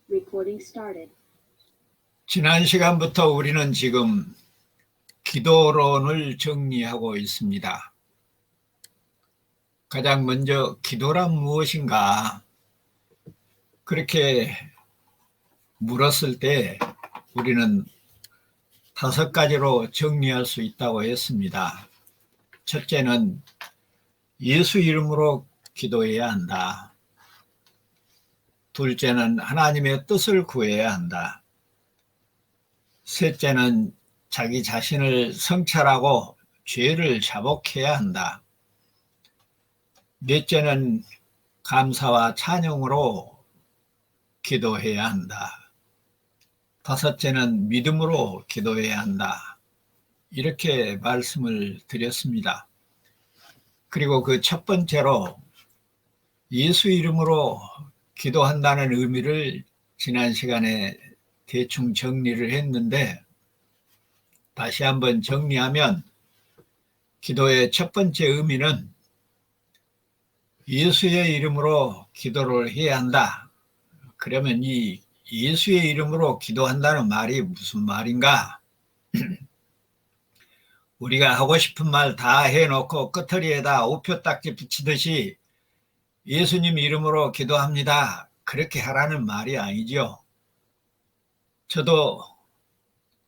Recording started. 지난 시간부터 우리는 지금 기도론을 정리하고 있습니다. 가장 먼저 기도란 무엇인가? 그렇게 물었을 때 우리는 5가지로 정리할 수 있다고 했습니다. 첫째는 예수 이름으로 기도해야 한다. 둘째는 하나님의 뜻을 구해야 한다. 셋째는 자기 자신을 성찰하고 죄를 자복해야 한다. 넷째는 감사와 찬양으로 기도해야 한다. 다섯째는 믿음으로 기도해야 한다. 이렇게 말씀을 드렸습니다. 그리고 그 첫 번째로 예수 이름으로 기도한다는 의미를 지난 시간에 대충 정리를 했는데, 다시 한번 정리하면 기도의 첫 번째 의미는 예수의 이름으로 기도를 해야 한다. 그러면 이 예수의 이름으로 기도한다는 말이 무슨 말인가? 우리가 하고 싶은 말 다 해놓고 끝허리에다 우표딱지 붙이듯이 예수님 이름으로 기도합니다, 그렇게 하라는 말이 아니죠. 저도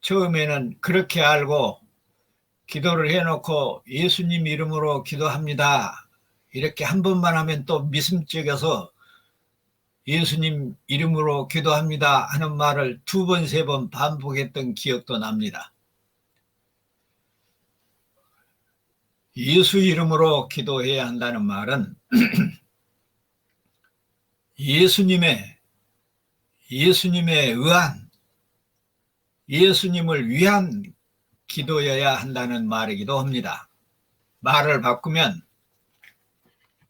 처음에는 그렇게 알고 기도를 해놓고 예수님 이름으로 기도합니다, 이렇게 한 번만 하면 또 미심쩍어서 예수님 이름으로 기도합니다 하는 말을 2번, 3번 반복했던 기억도 납니다. 예수 이름으로 기도해야 한다는 말은 예수님의 의한, 예수님을 위한 기도여야 한다는 말이기도 합니다. 말을 바꾸면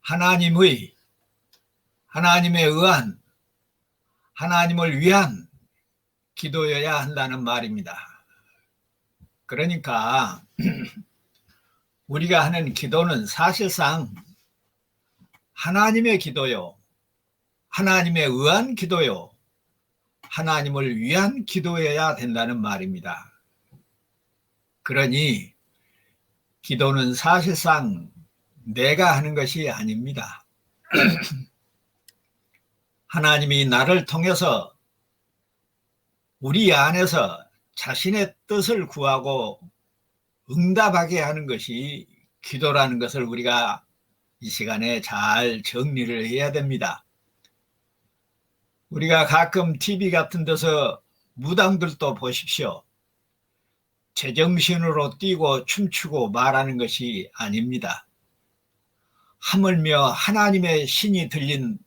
하나님의 의한, 하나님을 위한 기도여야 한다는 말입니다. 그러니까 우리가 하는 기도는 사실상 하나님의 기도요, 하나님의 의한 기도요, 하나님을 위한 기도여야 된다는 말입니다. 그러니 기도는 사실상 내가 하는 것이 아닙니다. 하나님이 나를 통해서 우리 안에서 자신의 뜻을 구하고 응답하게 하는 것이 기도라는 것을 우리가 이 시간에 잘 정리를 해야 됩니다. 우리가 가끔 TV 같은 데서 무당들도 보십시오. 제정신으로 뛰고 춤추고 말하는 것이 아닙니다. 하물며 하나님의 신이 들린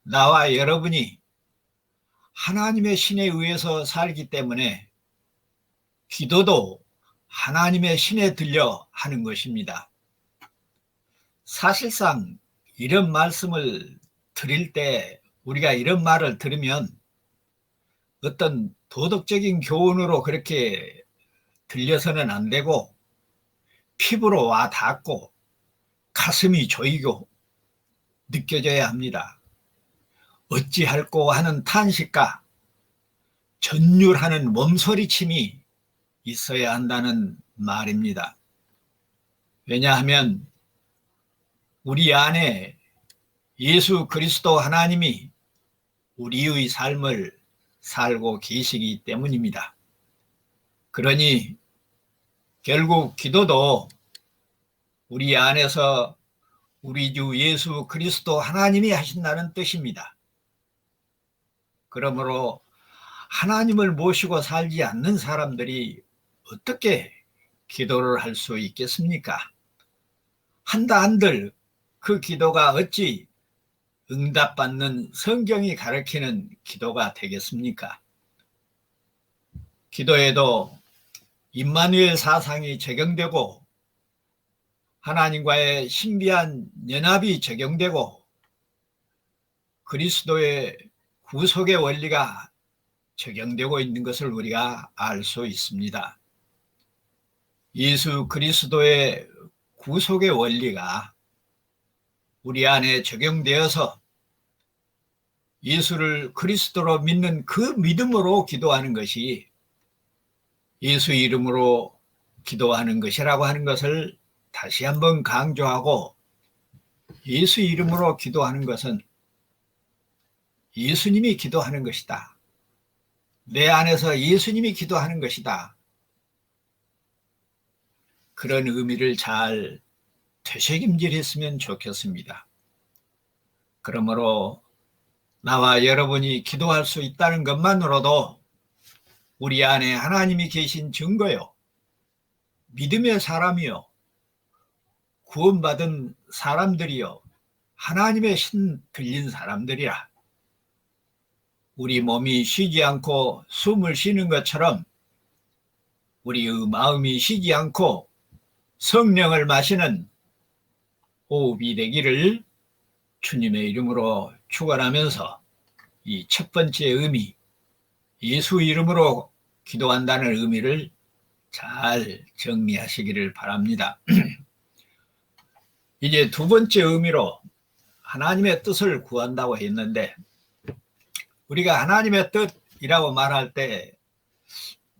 나와 여러분이 하나님의 신에 의해서 살기 때문에 기도도 하나님의 신에 들려 하는 것입니다. 사실상 이런 말씀을 드릴 때 우리가 이런 말을 들으면 어떤 도덕적인 교훈으로 그렇게 들려서는 안 되고 피부로 와 닿고 가슴이 조이고 느껴져야 합니다. 어찌할꼬 하는 탄식과 전율하는 몸소리침이 있어야 한다는 말입니다. 왜냐하면 우리 안에 예수 그리스도 하나님이 우리의 삶을 살고 계시기 때문입니다. 그러니 결국 기도도 우리 안에서 우리 주 예수 그리스도 하나님이 하신다는 뜻입니다. 그러므로 하나님을 모시고 살지 않는 사람들이 어떻게 기도를 할 수 있겠습니까? 한다 한들 그 기도가 어찌 응답받는 성경이 가르치는 기도가 되겠습니까? 기도에도 임마누엘 사상이 적용되고 하나님과의 신비한 연합이 적용되고 그리스도의 구속의 원리가 적용되고 있는 것을 우리가 알 수 있습니다. 예수 그리스도의 구속의 원리가 우리 안에 적용되어서 예수를 그리스도로 믿는 그 믿음으로 기도하는 것이 예수 이름으로 기도하는 것이라고 하는 것을 다시 한번 강조하고, 예수 이름으로 기도하는 것은 예수님이 기도하는 것이다. 내 안에서 예수님이 기도하는 것이다. 그런 의미를 잘 되새김질했으면 좋겠습니다. 그러므로 나와 여러분이 기도할 수 있다는 것만으로도 우리 안에 하나님이 계신 증거요, 믿음의 사람이요, 구원받은 사람들이요, 하나님의 신 들린 사람들이라. 우리 몸이 쉬지 않고 숨을 쉬는 것처럼 우리의 마음이 쉬지 않고 성령을 마시는 호흡이 되기를 주님의 이름으로 축원하면서, 이 첫 번째 의미, 예수 이름으로 기도한다는 의미를 잘 정리하시기를 바랍니다. 이제 두 번째 의미로 하나님의 뜻을 구한다고 했는데, 우리가 하나님의 뜻이라고 말할 때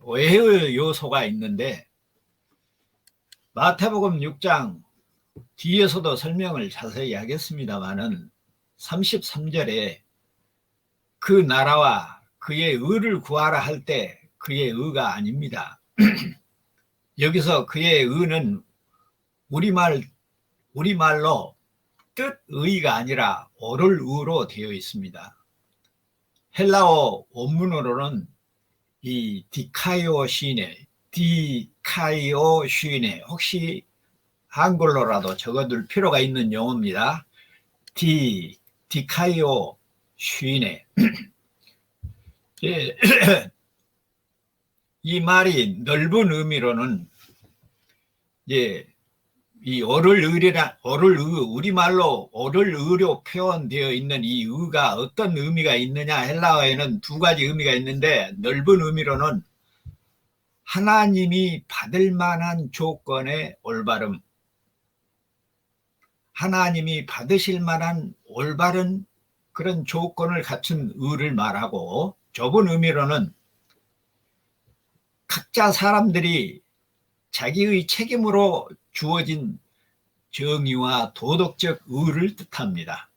오해의 요소가 있는데, 마태복음 6장 뒤에서도 설명을 자세히 하겠습니다마는 33절에 그 나라와 그의 의를 구하라 할 때 그의 의가 아닙니다. 여기서 그의 의는 우리말로 뜻의가 아니라 오를 의로 되어 있습니다. 헬라어 원문으로는 이 디카이오시네, 혹시 한글로라도 적어둘 필요가 있는 용어입니다. 디카이오시네. 이 말이 넓은 의미로는 이 우리말로 오를 의로 표현되어 있는 이 의가 어떤 의미가 있느냐, 헬라어에는 두 가지 의미가 있는데, 넓은 의미로는 하나님이 받을 만한 조건의 올바름, 하나님이 받으실 만한 올바른 그런 조건을 갖춘 의를 말하고, 좁은 의미로는 각자 사람들이 자기의 책임으로 주어진 정의와 도덕적 의를 뜻합니다.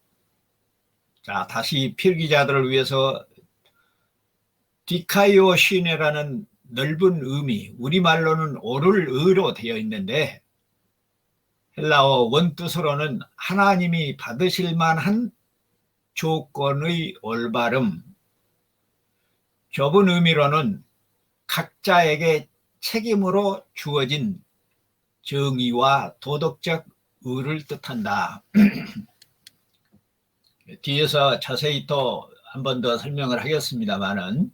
자, 다시 필기자들을 위해서 디카이오시네라는 넓은 의미, 우리말로는 오를 의로 되어 있는데, 헬라어 원뜻으로는 하나님이 받으실 만한 조건의 올바름, 좁은 의미로는 각자에게 책임으로 주어진 정의와 도덕적 의를 뜻한다. 뒤에서 자세히 또 한 번 더 설명을 하겠습니다마는,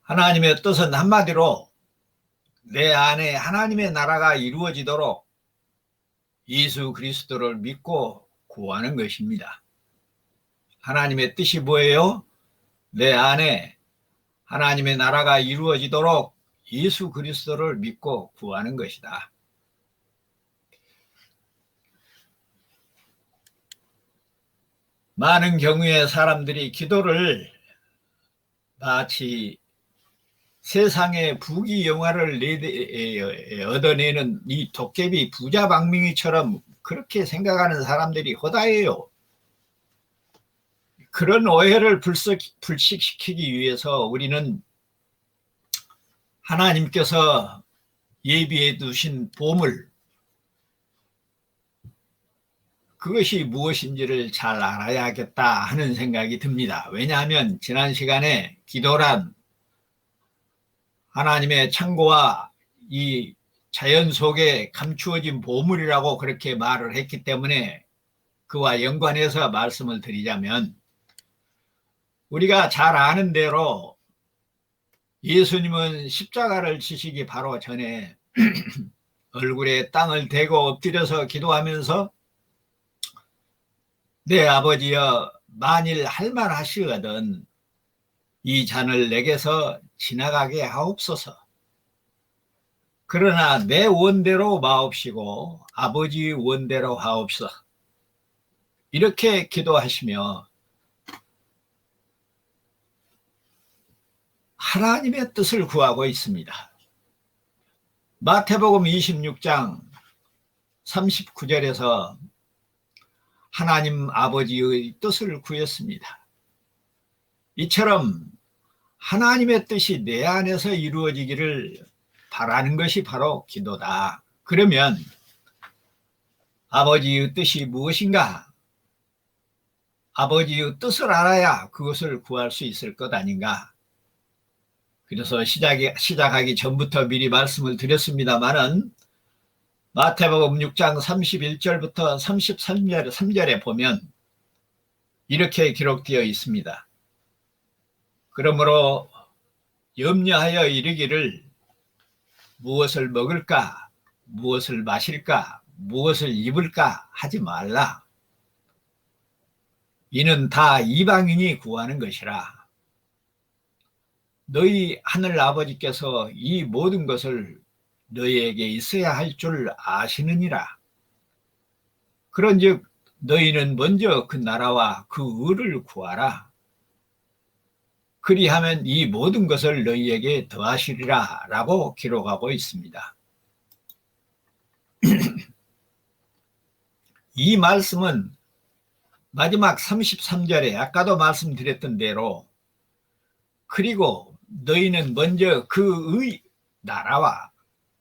하나님의 뜻은 한마디로 내 안에 하나님의 나라가 이루어지도록 예수 그리스도를 믿고 구하는 것입니다. 하나님의 뜻이 뭐예요? 내 안에 하나님의 나라가 이루어지도록 예수 그리스도를 믿고 구하는 것이다. 많은 경우에 사람들이 기도를 마치 세상의 부귀영화를 얻어내는 이 도깨비 부자방맹이처럼 그렇게 생각하는 사람들이 허다해요. 그런 오해를 불식시키기 위해서 우리는 하나님께서 예비해 두신 보물, 그것이 무엇인지를 잘 알아야겠다 하는 생각이 듭니다. 왜냐하면 지난 시간에 기도란 하나님의 창고와 이 자연 속에 감추어진 보물이라고 그렇게 말을 했기 때문에 그와 연관해서 말씀을 드리자면, 우리가 잘 아는 대로 예수님은 십자가를 지시기 바로 전에 얼굴에 땅을 대고 엎드려서 기도하면서, 내 아버지여, 만일 할만하시거든 이 잔을 내게서 지나가게 하옵소서. 그러나 내 원대로 마옵시고 아버지의 원대로 하옵소서. 이렇게 기도하시며 하나님의 뜻을 구하고 있습니다. 마태복음 26장 39절에서 하나님 아버지의 뜻을 구했습니다. 이처럼 하나님의 뜻이 내 안에서 이루어지기를 바라는 것이 바로 기도다. 그러면 아버지의 뜻이 무엇인가? 아버지의 뜻을 알아야 그것을 구할 수 있을 것 아닌가? 그래서 시작하기 전부터 미리 말씀을 드렸습니다마는 마태복음 6장 31절부터 33절에 보면 이렇게 기록되어 있습니다. 그러므로 염려하여 이르기를 무엇을 먹을까, 무엇을 마실까, 무엇을 입을까 하지 말라. 이는 다 이방인이 구하는 것이라. 너희 하늘 아버지께서 이 모든 것을 너희에게 있어야 할 줄 아시느니라. 그런즉 너희는 먼저 그 나라와 그 의를 구하라. 그리하면 이 모든 것을 너희에게 더하시리라 라고 기록하고 있습니다. 이 말씀은 마지막 33절에 아까도 말씀드렸던 대로 그리고 너희는 먼저 그의 나라와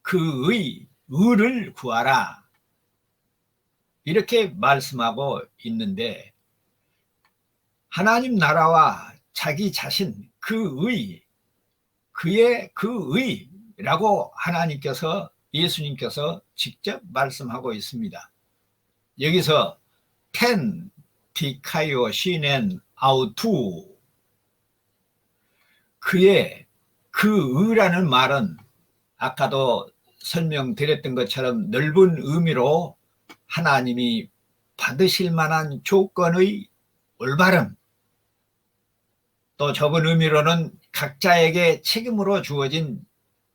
그의 의를 구하라 이렇게 말씀하고 있는데 하나님 나라와 자기 자신 그의 그의 그의라고 하나님께서 예수님께서 직접 말씀하고 있습니다. 여기서 텐 디카이오 시넨 아우투 그의 그의라는 말은 아까도 설명드렸던 것처럼 넓은 의미로 하나님이 받으실 만한 조건의 올바름, 또 좁은 의미로는 각자에게 책임으로 주어진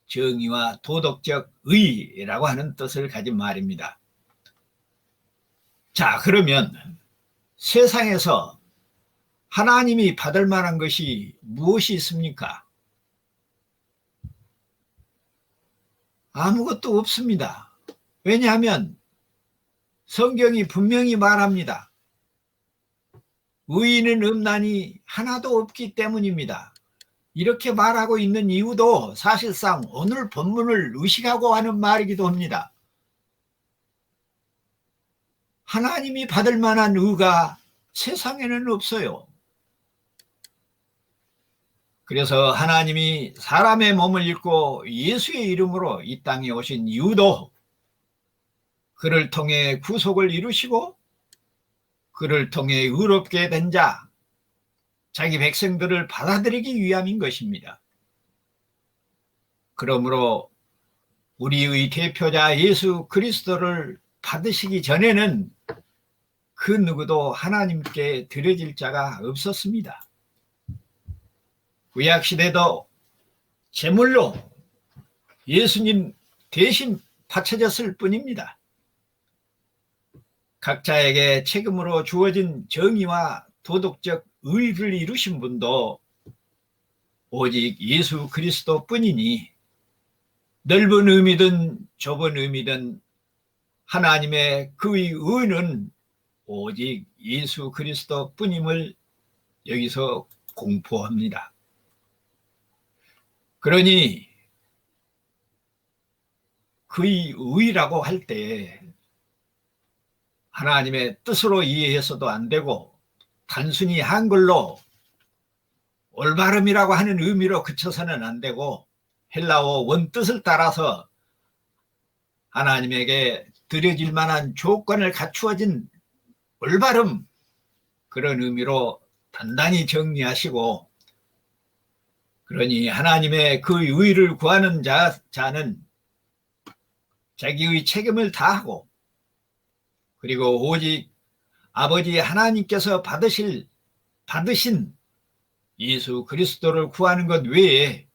정의와 도덕적 의라고 하는 뜻을 가진 말입니다. 자, 그러면 세상에서 하나님이 받을 만한 것이 무엇이 있습니까? 아무것도 없습니다. 왜냐하면 성경이 분명히 말합니다. 의인은 없나니 하나도 없기 때문입니다. 이렇게 말하고 있는 이유도 사실상 오늘 본문을 의식하고 하는 말이기도 합니다. 하나님이 받을 만한 의가 세상에는 없어요. 그래서 하나님이 사람의 몸을 입고 예수의 이름으로 이 땅에 오신 이유도 그를 통해 구속을 이루시고 그를 통해 의롭게 된 자, 자기 백성들을 받아들이기 위함인 것입니다. 그러므로 우리의 대표자 예수 그리스도를 받으시기 전에는 그 누구도 하나님께 드려질 자가 없었습니다. 구약시대도 제물로 예수님 대신 바쳐졌을 뿐입니다. 각자에게 책임으로 주어진 정의와 도덕적 의를 이루신 분도 오직 예수 그리스도 뿐이니 넓은 의미든 좁은 의미든 하나님의 그의 의는 오직 예수 그리스도 뿐임을 여기서 공포합니다. 그러니 그의 의라고 할 때 하나님의 뜻으로 이해해서도 안 되고 단순히 한글로 올바름이라고 하는 의미로 그쳐서는 안 되고 헬라어 원뜻을 따라서 하나님에게 드려질 만한 조건을 갖추어진 올바름 그런 의미로 단단히 정리하시고 그러니 하나님의 그 의를 구하는 자는 자기의 책임을 다하고 그리고 오직 아버지 하나님께서 받으신 예수 그리스도를 구하는 것 외에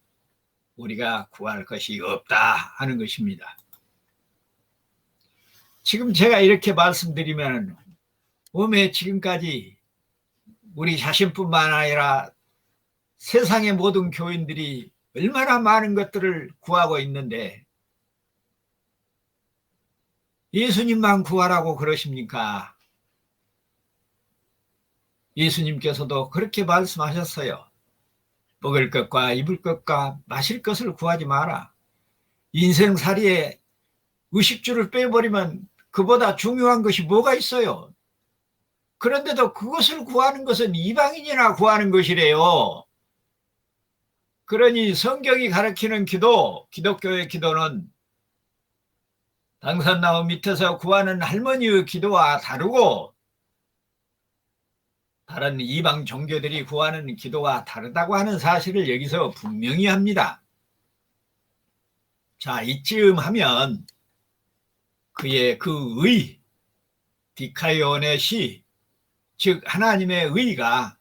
우리가 구할 것이 없다 하는 것입니다. 지금 제가 이렇게 말씀드리면 왜 지금까지 우리 자신뿐만 아니라 세상의 모든 교인들이 얼마나 많은 것들을 구하고 있는데 예수님만 구하라고 그러십니까? 예수님께서도 그렇게 말씀하셨어요. 먹을 것과 입을 것과 마실 것을 구하지 마라. 인생살이에 의식주를 빼버리면 그보다 중요한 것이 뭐가 있어요? 그런데도 그것을 구하는 것은 이방인이나 구하는 것이래요. 그러니 성경이 가르치는 기도, 기독교의 기도는 당산나무 밑에서 구하는 할머니의 기도와 다르고 다른 이방 종교들이 구하는 기도와 다르다고 하는 사실을 여기서 분명히 합니다. 자, 이쯤 하면 그의 그 의, 디카이온의 시, 즉 하나님의 의가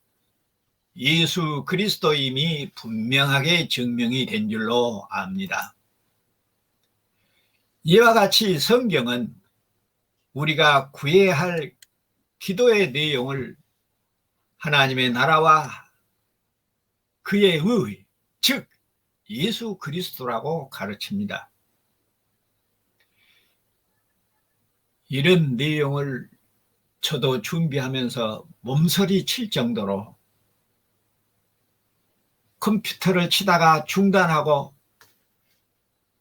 예수 그리스도임이 분명하게 증명이 된 줄로 압니다. 이와 같이 성경은 우리가 구해야 할 기도의 내용을 하나님의 나라와 그의 의, 즉 예수 그리스도라고 가르칩니다. 이런 내용을 저도 준비하면서 몸서리 칠 정도로 컴퓨터를 치다가 중단하고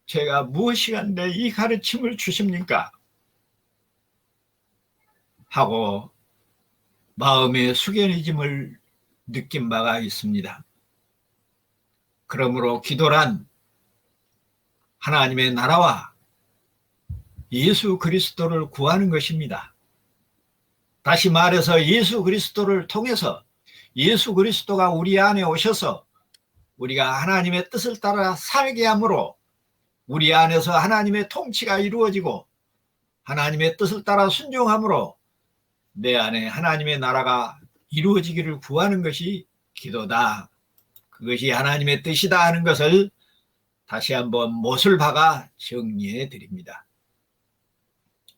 제가 무엇이간데 이 가르침을 주십니까? 하고 마음의 숙연해짐을 느낀 바가 있습니다. 그러므로 기도란 하나님의 나라와 예수 그리스도를 구하는 것입니다. 다시 말해서 예수 그리스도를 통해서 예수 그리스도가 우리 안에 오셔서 우리가 하나님의 뜻을 따라 살게 함으로 우리 안에서 하나님의 통치가 이루어지고 하나님의 뜻을 따라 순종함으로 내 안에 하나님의 나라가 이루어지기를 구하는 것이 기도다. 그것이 하나님의 뜻이다 하는 것을 다시 한번 못을 박아 정리해 드립니다.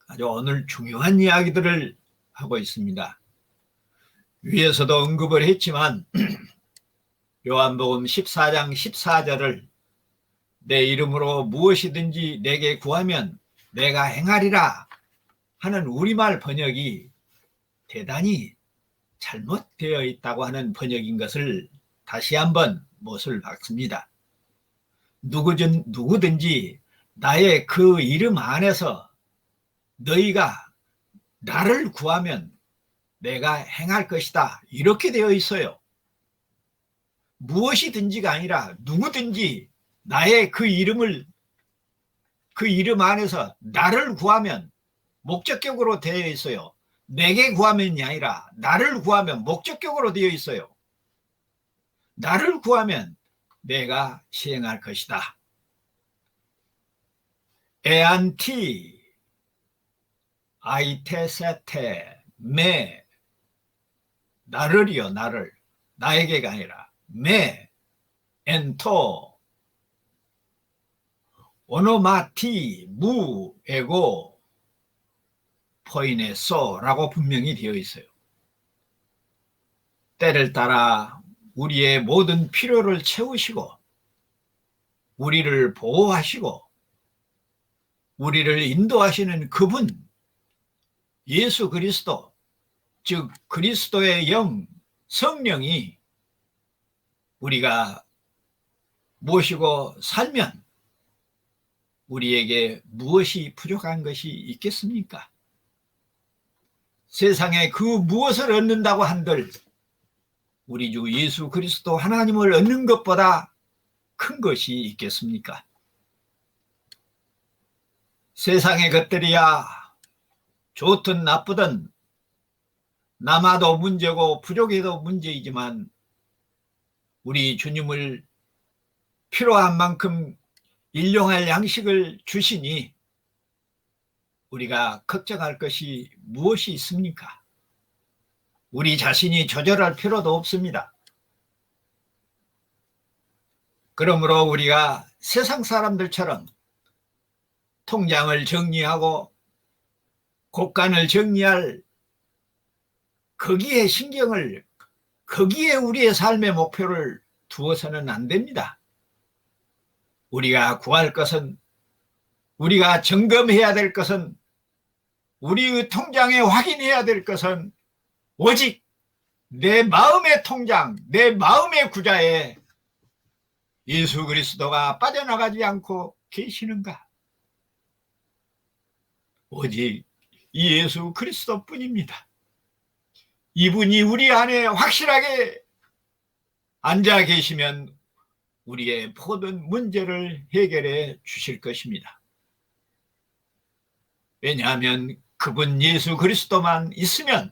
아주 오늘 중요한 이야기들을 하고 있습니다. 위에서도 언급을 했지만 요한복음 14장 14절을 내 이름으로 무엇이든지 내게 구하면 내가 행하리라 하는 우리말 번역이 대단히 잘못되어 있다고 하는 번역인 것을 다시 한번 못을 박습니다. 누구든지 나의 그 이름 안에서 너희가 나를 구하면 내가 행할 것이다. 이렇게 되어 있어요. 무엇이든지가 아니라 누구든지 나의 그 이름 안에서 나를 구하면 목적격으로 되어 있어요. 내게 구하면이 아니라 나를 구하면 목적격으로 되어 있어요. 나를 구하면 내가 시행할 것이다. 에안티 아이테세테 메 나를이요 나를 나에게가 아니라 메 엔토 오노마티 무 에고 포이네소라고 분명히 되어 있어요. 때를 따라 우리의 모든 필요를 채우시고 우리를 보호하시고 우리를 인도하시는 그분 예수 그리스도 즉 그리스도의 영 성령이 우리가 모시고 살면 우리에게 무엇이 부족한 것이 있겠습니까? 세상에 그 무엇을 얻는다고 한들 우리 주 예수 그리스도 하나님을 얻는 것보다 큰 것이 있겠습니까? 세상의 것들이야 좋든 나쁘든 남아도 문제고 부족해도 문제이지만 우리 주님을 필요한 만큼 일용할 양식을 주시니 우리가 걱정할 것이 무엇이 있습니까? 우리 자신이 조절할 필요도 없습니다. 그러므로 우리가 세상 사람들처럼 통장을 정리하고 곳간을 정리할 거기에 신경을 거기에 우리의 삶의 목표를 두어서는 안 됩니다. 우리가 구할 것은, 우리가 점검해야 될 것은, 우리의 통장에 확인해야 될 것은 오직 내 마음의 통장, 내 마음의 구좌에 예수 그리스도가 빠져나가지 않고 계시는가? 오직 이 예수 그리스도뿐입니다. 이분이 우리 안에 확실하게 앉아 계시면 우리의 모든 문제를 해결해 주실 것입니다. 왜냐하면 그분 예수 그리스도만 있으면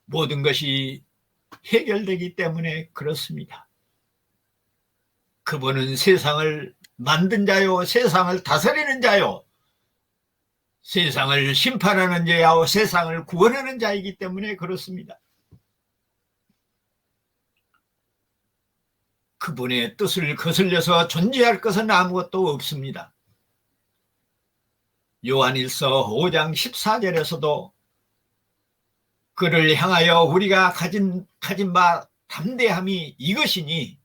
모든 것이 해결되기 때문에 그렇습니다. 그분은 세상을 만든 자요, 세상을 다스리는 자요, 세상을 심판하는 자요, 세상을 구원하는 자이기 때문에 그렇습니다. 그분의 뜻을 거슬려서 존재할 것은 아무것도 없습니다. 요한일서 5장 14절에서도 그를 향하여 우리가 가진 바 담대함이 이것이니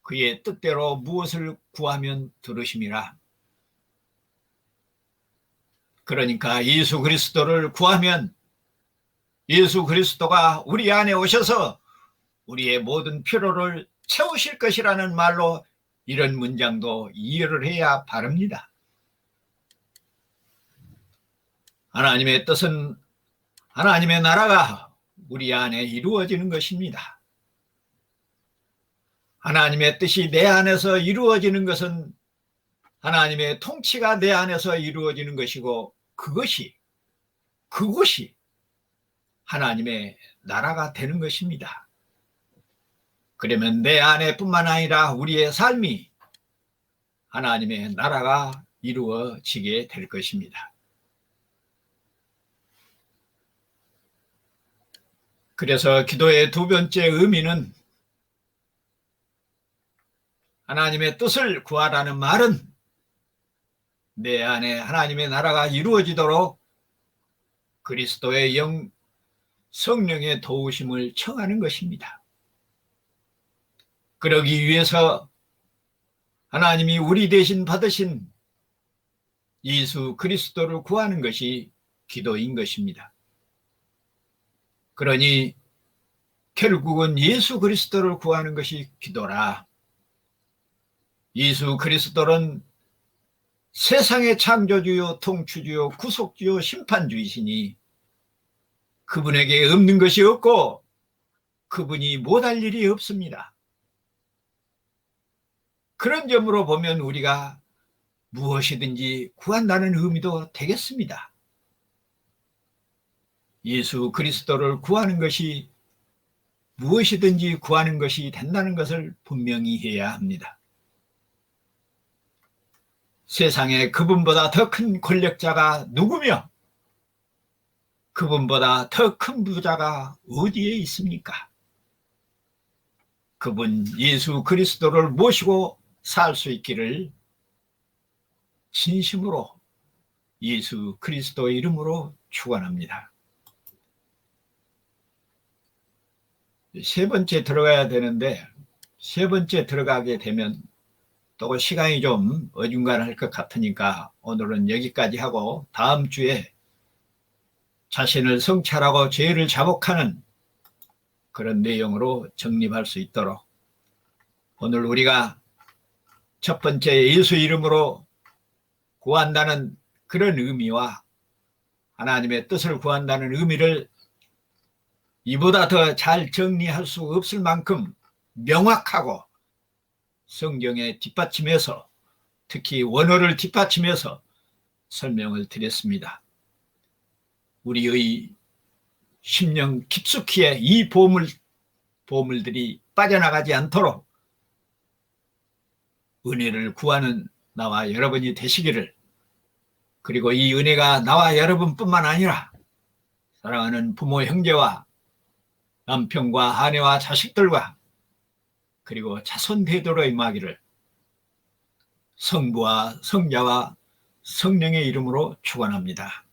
그의 뜻대로 무엇을 구하면 들으심이라. 그러니까 예수 그리스도를 구하면 예수 그리스도가 우리 안에 오셔서 우리의 모든 필요를 채우실 것이라는 말로 이런 문장도 이해를 해야 바랍니다. 하나님의 뜻은 하나님의 나라가 우리 안에 이루어지는 것입니다. 하나님의 뜻이 내 안에서 이루어지는 것은 하나님의 통치가 내 안에서 이루어지는 것이고 그것이 하나님의 나라가 되는 것입니다. 그러면 내 안에뿐만 아니라 우리의 삶이 하나님의 나라가 이루어지게 될 것입니다. 그래서 기도의 두 번째 의미는 하나님의 뜻을 구하라는 말은 내 안에 하나님의 나라가 이루어지도록 그리스도의 영, 성령의 도우심을 청하는 것입니다. 그러기 위해서 하나님이 우리 대신 받으신 예수 그리스도를 구하는 것이 기도인 것입니다. 그러니 결국은 예수 그리스도를 구하는 것이 기도라. 예수 그리스도는 세상의 창조주요, 통치주요, 구속주요, 심판주이시니 그분에게 없는 것이 없고 그분이 못할 일이 없습니다. 그런 점으로 보면 우리가 무엇이든지 구한다는 의미도 되겠습니다. 예수 그리스도를 구하는 것이 무엇이든지 구하는 것이 된다는 것을 분명히 해야 합니다. 세상에 그분보다 더 큰 권력자가 누구며 그분보다 더 큰 부자가 어디에 있습니까? 그분 예수 그리스도를 모시고 살 수 있기를 진심으로 예수 그리스도의 이름으로 축원합니다. 세 번째 들어가야 되는데 세 번째 들어가게 되면 또 시간이 좀 어중간할 것 같으니까 오늘은 여기까지 하고 다음 주에 자신을 성찰하고 죄를 자복하는 그런 내용으로 정립할 수 있도록 오늘 우리가 첫 번째 예수 이름으로 구한다는 그런 의미와 하나님의 뜻을 구한다는 의미를 이보다 더 잘 정리할 수 없을 만큼 명확하고 성경에 뒷받침해서 특히 원어를 뒷받침해서 설명을 드렸습니다. 우리의 심령 깊숙이에 이 보물들이 빠져나가지 않도록 은혜를 구하는 나와 여러분이 되시기를, 그리고 이 은혜가 나와 여러분뿐만 아니라 사랑하는 부모 형제와 남편과 아내와 자식들과 그리고 자손 대대로 임하기를 성부와 성자와 성령의 이름으로 축원합니다.